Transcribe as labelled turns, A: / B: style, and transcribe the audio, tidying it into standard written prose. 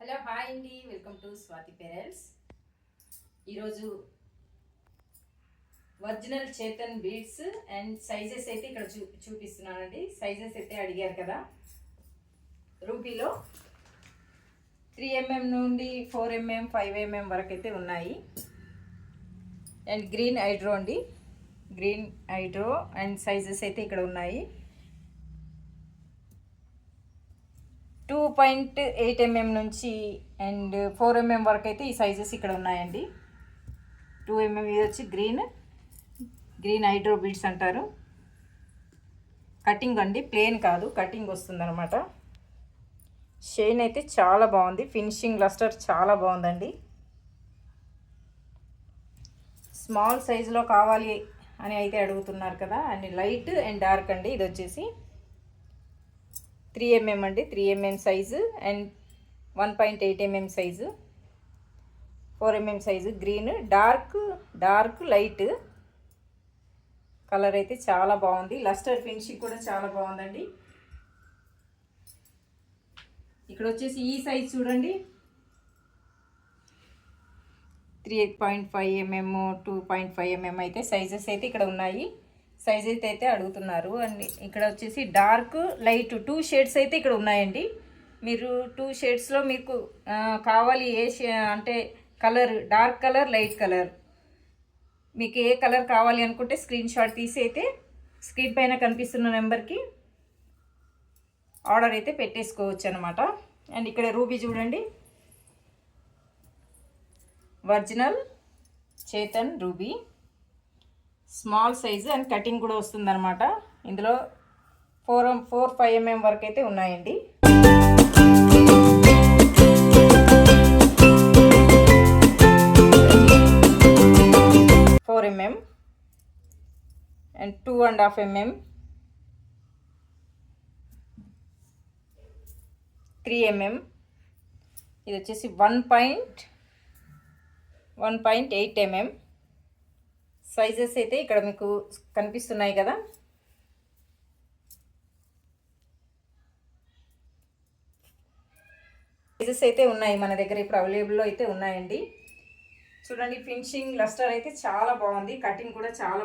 A: Hello hi అండి, welcome to Swathi pearls. ఈరోజు original Chetan beads and sizes అయితే ఇక్కడ చూపిస్తున్నానండి. సైజెస్ అయితే అడిగారు కదా. రూపీలో 3mm నుండి 4mm 5mm వరకు అయితే ఉన్నాయి. అండ్ గ్రీన్ హైడ్రో అండి, గ్రీన్ హైడ్రో అండ్ సైజెస్ అయితే ఇక్కడ ఉన్నాయి. 2.8mm నుంచి అండ్ 4mm వరకు అయితే ఈ సైజెస్ ఇక్కడ ఉన్నాయండి. 2mm ఇది వచ్చి గ్రీన్ హైడ్రో బీడ్స్ అంటారు. కటింగ్ అండి, ప్లేన్ కాదు, కటింగ్ వస్తుంది అనమాట. షైన్ అయితే చాలా బాగుంది, ఫినిషింగ్ లస్టర్ చాలా బాగుందండి. స్మాల్ సైజులో కావాలి అని అయితే అడుగుతున్నారు కదా. అండ్ లైట్ అండ్ డార్క్ అండి. ఇది వచ్చేసి 3mm అండి, 3mm size and 1.8mm size, 4mm size. Green dark light colour అయితే చాలా బాగుంది. లస్టర్ ఫినిషింగ్ కూడా చాలా బాగుందండి. ఇక్కడ వచ్చేసి ఈ సైజ్ చూడండి, 3.5mm 2.5mm అయితే సైజెస్ అయితే ఇక్కడ ఉన్నాయి. సైజ్ అయితే అడుగుతున్నారు. అండ్ ఇక్కడ వచ్చేసి డార్క్ లైట్ 2 షేడ్స్ అయితే ఇక్కడ ఉన్నాయండి. మీరు 2 షేడ్స్లో మీకు కావాలి అంటే colour, dark colour, light colour, మీకు ఏ కలర్ కావాలి అనుకుంటే స్క్రీన్ షాట్ తీసి అయితే స్క్రీన్ పైన కనిపిస్తున్న నెంబర్కి ఆర్డర్ అయితే పెట్టేసుకోవచ్చు అనమాట. అండ్ ఇక్కడ రూబీ చూడండి, original Chetan ruby, small size and cutting కూడా వస్తుంది అనమాట. ఇందులో 4-5mm వరకు అయితే ఉన్నాయండి. mm and 2.5mm, 3mm. ఇది వచ్చేసి 1.8mm. సైజెస్ అయితే ఇక్కడ మీకు కనిపిస్తున్నాయి కదా. సైజెస్ అయితే ఉన్నాయి మన దగ్గర, ఇప్పుడు అవైలబుల్లో అయితే ఉన్నాయండి. చూడండి, ఫినిషింగ్ లస్టర్ అయితే చాలా బాగుంది, కటింగ్ కూడా చాలా